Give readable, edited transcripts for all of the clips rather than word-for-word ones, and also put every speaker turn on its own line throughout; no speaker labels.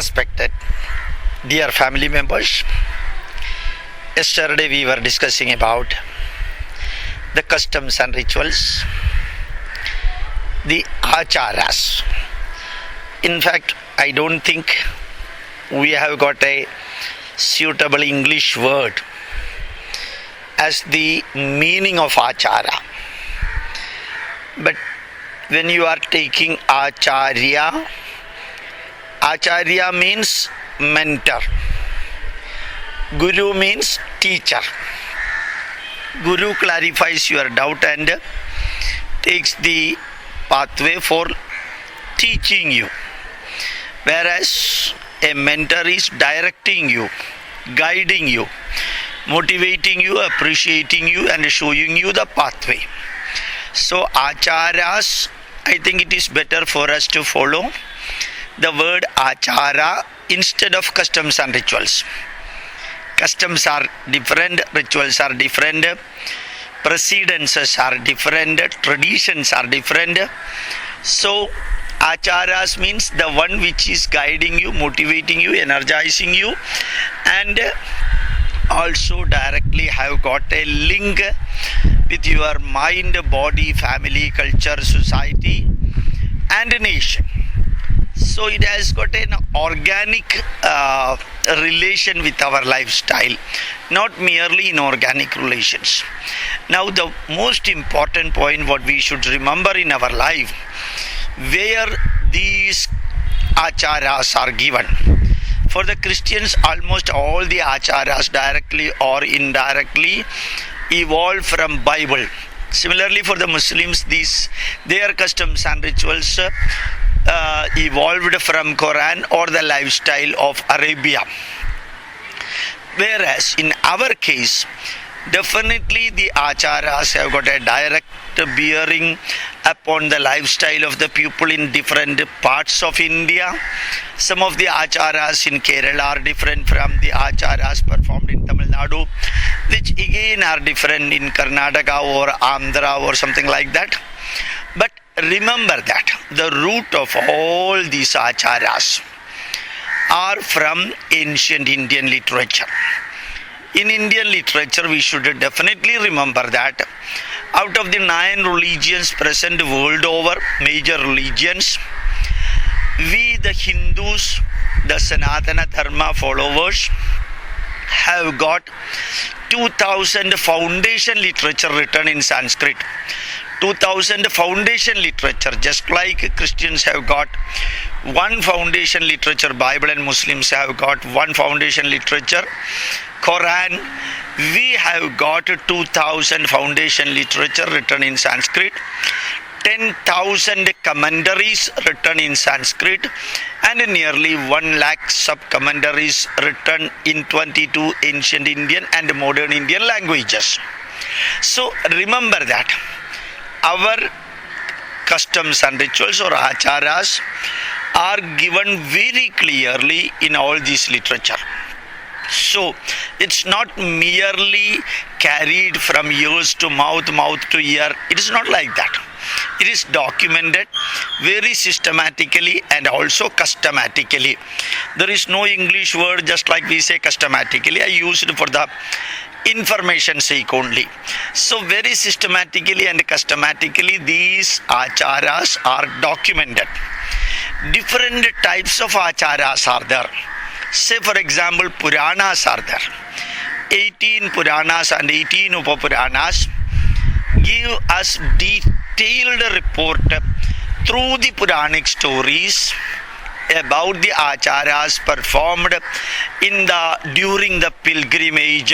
Respected dear family members, yesterday we were discussing about the customs and rituals, the Achaaraas. In fact, I don't think we have got a suitable English word as the meaning of Achara. But when you are taking Acharya, Acharya means mentor. Guru means teacher. Guru clarifies your doubt and takes the pathway for teaching you. Whereas a mentor is directing you, guiding you, motivating you, appreciating you and showing you the pathway. So Achaaraas, I think it is better for us to follow the word Achara instead of customs and rituals. Customs are different, rituals are different, precedences are different, traditions are different. So Achaaraas means the one which is guiding you, motivating you, energizing you, and also directly have got a link with your mind, body, family, culture, society and nation. So it has got an organic relation with our lifestyle, not merely inorganic relations. Now the most important point what we should remember in our life, where these Achaaraas are given. For the Christians, almost all the Achaaraas directly or indirectly evolved from Bible. Similarly for the Muslims, their customs and rituals evolved from Quran or the lifestyle of Arabia. Whereas in our case, definitely the Achaaraas have got a direct bearing upon the lifestyle of the people in different parts of India. Some of the Achaaraas in Kerala are different from the Achaaraas performed in Tamil Nadu, which again are different in Karnataka or Andhra or something like that. But remember that the root of all these Achaaraas are from ancient Indian literature. In Indian literature, we should definitely remember that out of the 9 religions present world over, major religions, we the Hindus, the Sanatana Dharma followers, have got 2000 foundation literature written in Sanskrit. 2000 foundation literature, just like Christians have got one foundation literature, Bible, and Muslims have got one foundation literature, Quran. We have got 2000 foundation literature written in Sanskrit, 10,000 commentaries written in Sanskrit, and nearly 1 lakh sub-commentaries written in 22 ancient Indian and modern Indian languages. So remember that our customs and rituals or Achaaraas are given very clearly in all this literature. So it's not merely carried from ears to mouth, mouth to ear. It is not like that. It is documented very systematically and also custommatically. There is no English word just like we say custommatically. I use it for the information sake only. So very systematically and custommatically these Achaaraas are documented. Different types of Achaaraas are there. Say for example, Puranas are there. 18 Puranas and 18 Upapuranas give us detailed report through the Puranic stories about the Achaaraas performed during the pilgrimage,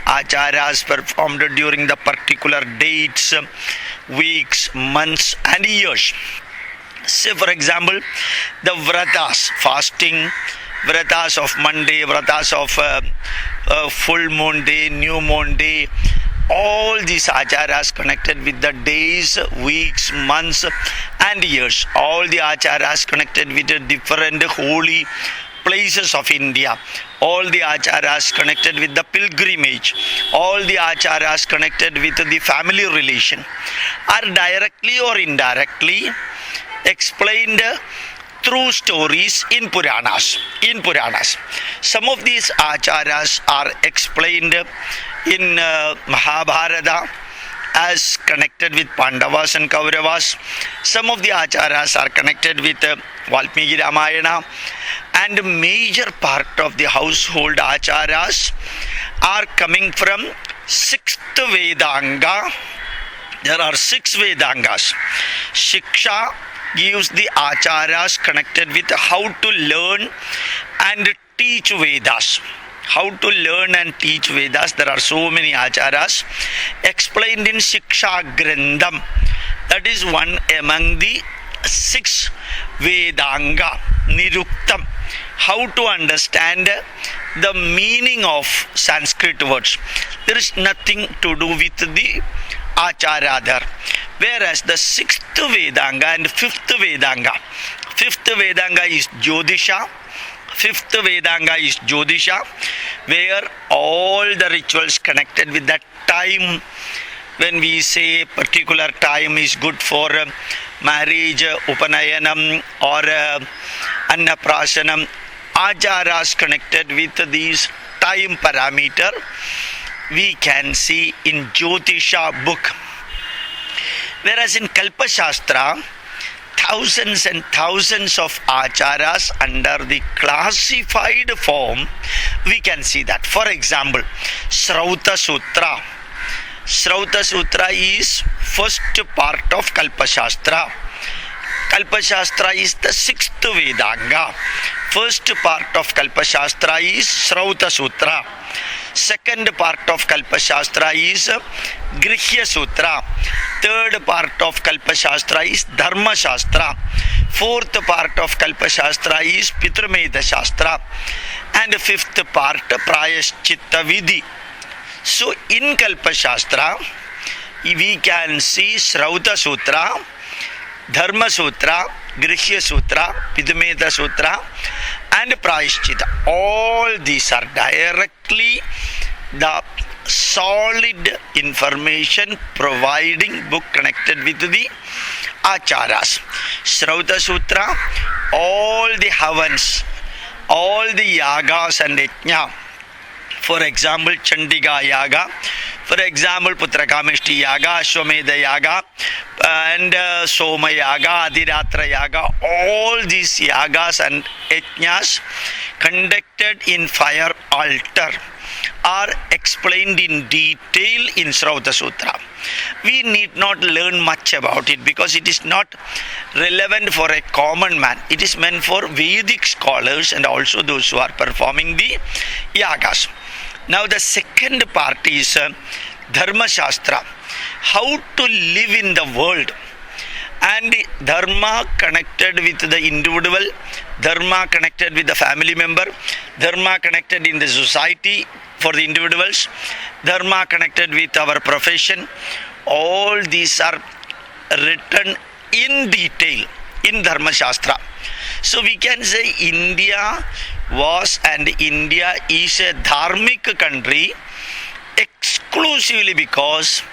Achaaraas performed during the particular dates, weeks, months and years. Say for example, the vratas, fasting, vratas of Monday, vratas of full moon day, new moon day, all these Achaaraas connected with the days, weeks, months and years. All the Achaaraas connected with the different holy places of India. All the Achaaraas connected with the pilgrimage. All the Achaaraas connected with the family relation are directly or indirectly explained through stories in Puranas. Some of these acharas are explained in Mahabharata as connected with Pandavas and Kauravas. Some of the acharas are connected with Valmiki Ramayana, and a major part of the household acharas are coming from sixth Vedanga. There are 6 Vedangas. Shiksha gives the acharas connected with how to learn and teach Vedas. How to learn and teach Vedas. There are so many acharas explained in Shiksha Grandham. That is one among the 6 Vedanga, Niruktam. How to understand the meaning of Sanskrit words. There is nothing to do with the achara there. Whereas the 6th Vedanga and 5th Vedanga. 5th Vedanga is Jyotisha. 5th Vedanga is Jyotisha, where all the rituals connected with that time, when we say particular time is good for marriage, Upanayanam or Annaprasanam, acharas connected with these time parameter, we can see in Jyotisha book. Whereas in Kalpa Shastra, thousands and thousands of acharas under the classified form, we can see that. For example, Srauta Sutra. Srauta Sutra is first part of Kalpa Shastra. Kalpa Shastra is the 6th Vedanga. First part of Kalpa Shastra is Srauta Sutra. Second part of Kalpa Shastra is Grihya Sutra. Third part of Kalpa Shastra is Dharma Shastra. Fourth part of Kalpa Shastra is Pitrumeda Shastra. And fifth part Prayaschitta Vidhi. So in Kalpa Shastra, we can see Srauta Sutra, Dharma Sutra, Grihya Sutra, Pitrumeda Sutra, and Prayaschitta. All these are directly the solid information providing book connected with the acharas. Srauta Sutra, all the havans, all the yagas and yajna. For example, Chandiga Yaga, for example, Putrakamishti Yaga, Ashwamedha Yaga, and Soma Yaga, Adhiratra Yaga, all these yagas and yajnas conducted in fire altar are explained in detail in Srauta Sutra. We need not learn much about it because it is not relevant for a common man. It is meant for Vedic scholars and also those who are performing the yagas. Now the second part is Dharma Shastra. How to live in the world. And Dharma connected with the individual, Dharma connected with the family member, Dharma connected in the society for the individuals, Dharma connected with our profession. All these are written in detail in Dharma Shastra. So we can say India was and India is a dharmic country exclusively because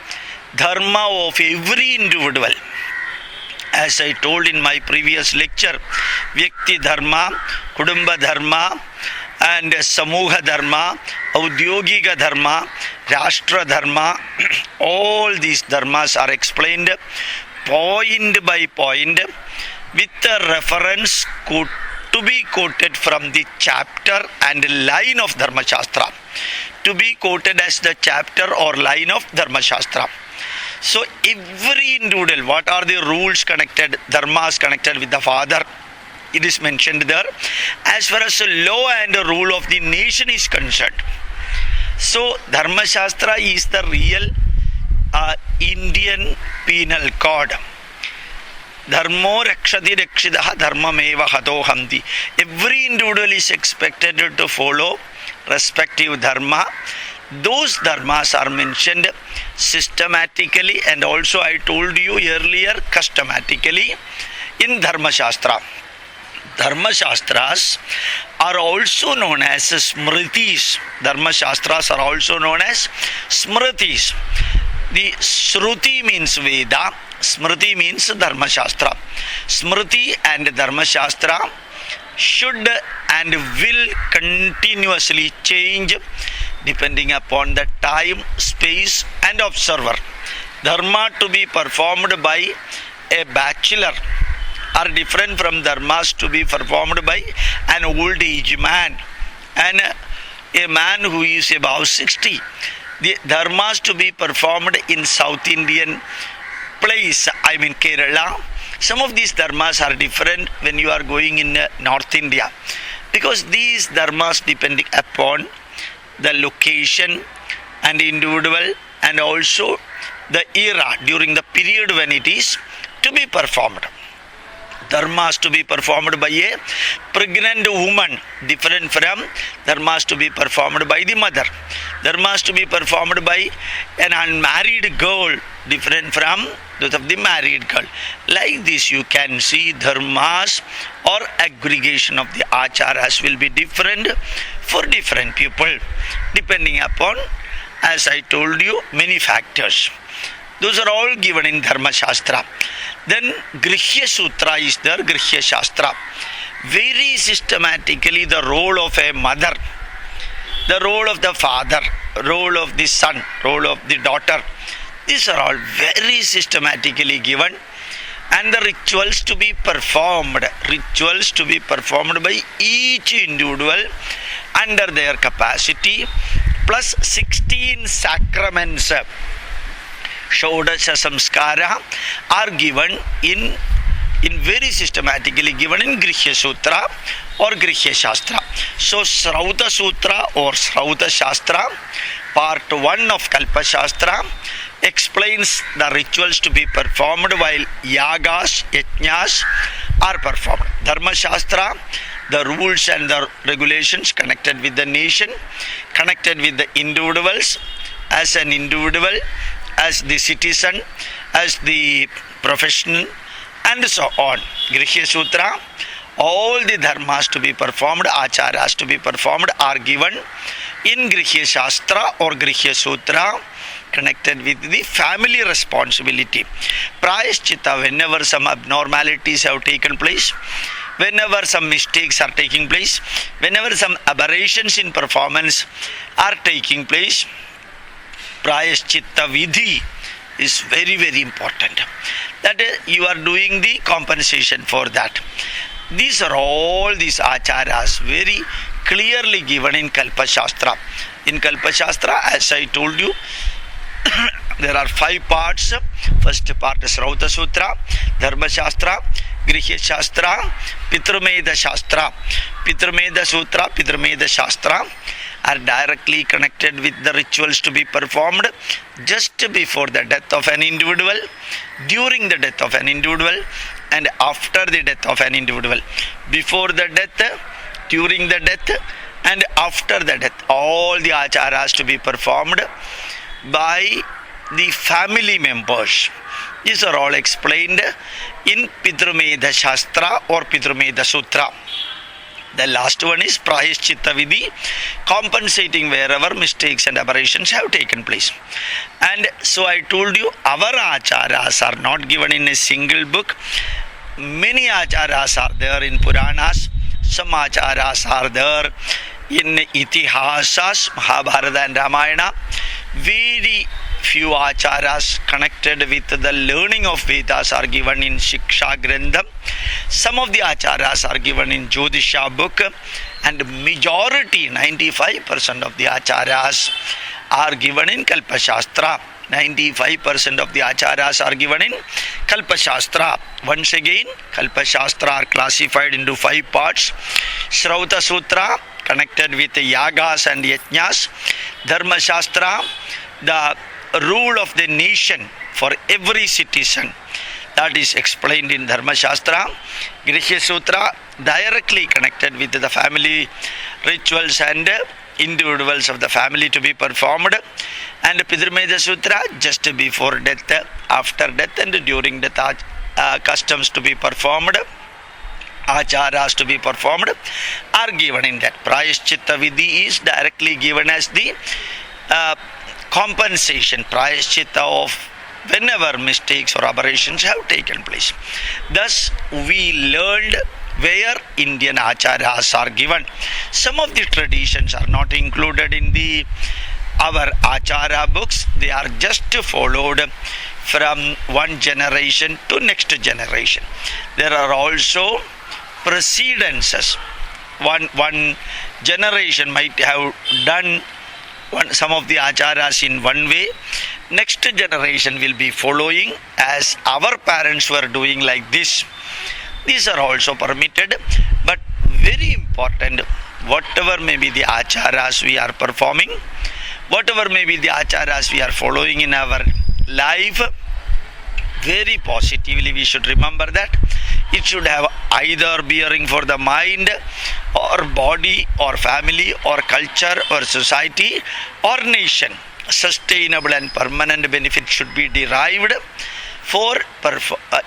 Dharma of every individual. As I told in my previous lecture, Vyakti Dharma, Kudumba Dharma, and Samuha Dharma, Audyogika Dharma, Rashtra Dharma, all these dharmas are explained point by point with a reference to be quoted from the chapter and line of Dharma Shastra. To be quoted as the chapter or line of Dharma Shastra. So every individual, what are the rules connected, dharmas connected with the father, it is mentioned there. As far as the law and the rule of the nation is concerned. So Dharma Shastra is the real Indian penal code. Dharmo rakshati rakshidaha dharmameva hato hamti. Every individual is expected to follow respective dharma. Those dharmas are mentioned systematically and also I told you earlier custommatically in Dharma Shastra. Dharma Shastras are also known as Smritis. Dharma Shastras are also known as Smritis. The Shruti means Veda, Smriti means Dharma Shastra. Smriti and Dharma Shastra should and will continuously change depending upon the time, space and observer. Dharma to be performed by a bachelor are different from dharmas to be performed by an old age man and a man who is above 60. The dharmas to be performed in South Indian place, I mean Kerala. Some of these dharmas are different when you are going in North India, because these dharmas depending upon the location and individual and also the era during the period when it is to be performed. Dharmas to be performed by a pregnant woman, different from dharmas to be performed by the mother. Dharmas to be performed by an unmarried girl, different from those of the married girl. Like this you can see dharmas or aggregation of the acharas will be different for different people, depending upon, as I told you, many factors. Those are all given in Dharma Shastra. Then Grihya Sutra is there, Grihya Shastra. Very systematically the role of a mother, the role of the father, role of the son, role of the daughter. These are all very systematically given, and the rituals to be performed by each individual under their capacity, plus 16 sacraments. Shodasha Samskara are given in very systematically given in Grihya Sutra or Grihya Shastra. So Srauta Sutra or Srauta Shastra, part 1 of Kalpa Shastra, explains the rituals to be performed while yagas, yajnas are performed. Dharma Shastra, the rules and the regulations connected with the nation, connected with the individuals, as an individual, as the citizen, as the professional, and so on. Grihya Sutra, all the dharmas to be performed, acharas to be performed are given in Grihya Shastra or Grihya Sutra, connected with the family responsibility. Prayashchitta, whenever some abnormalities have taken place, whenever some mistakes are taking place, whenever some aberrations in performance are taking place, Prayashchitta Vidhi is very, very important. That is, you are doing the compensation for that. These are all these acharas very clearly given in Kalpa Shastra. In Kalpa Shastra, as I told you, there are 5 parts. First part is Srauta Sutra, Dharma Shastra, Grihya Shastra, Pitrumeda Shastra. Pitrumeda Sutra, Pitrumeda Shastra are directly connected with the rituals to be performed just before the death of an individual, during the death of an individual, and after the death of an individual. Before the death, during the death, and after the death, all the acharas to be performed by the family members. These are all explained in Pitrumeda Shastra or Pitrumeda Sutra. The last one is Prayashchitta Vidhi, compensating wherever mistakes and aberrations have taken place. And so I told you, our acharas are not given in a single book. Many acharas are there in Puranas. Some acharas are there in Itihasas, Mahabharata and Ramayana. Very few acharas connected with the learning of Vedas are given in Shiksha Grandham. Some of the acharas are given in Jyotisha book, and majority, 95% of the acharas are given in Kalpa Shastra. 95% of the acharas are given in Kalpa Shastra. Once again, Kalpa Shastra are classified into 5 parts. Srauta Sutra, connected with yagas and yajnas. Dharma Shastra, the rule of the nation for every citizen, that is explained in Dharma Shastra. Grihya Sutra, directly connected with the family rituals and individuals of the family to be performed. And Pitrumeda Sutra, just before death, after death and during death, customs to be performed, acharas to be performed are given in that. Prayashchitta Vidhi is directly given as the compensation, prayashchitta of whenever mistakes or aberrations have taken place. Thus, we learned where Indian Achaaraas are given. Some of the traditions are not included in our Achara books. They are just followed from one generation to next generation. There are also precedences. One generation might have done some of the Acharas in one way. Next generation will be following as our parents were doing like this. These are also permitted, but very important, whatever may be the Acharas we are performing, whatever may be the Acharas we are following in our life, very positively we should remember that it should have either bearing for the mind or body or family or culture or society or nation. Sustainable and permanent benefit should be derived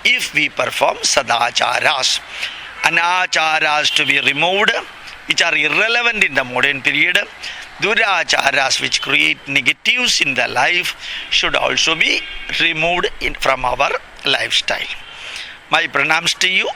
if we perform sadacharas. Anacharas to be removed, which are irrelevant in the modern period. Duracharas, which create negatives in the life, should also be removed from our lifestyle. My pranams to you.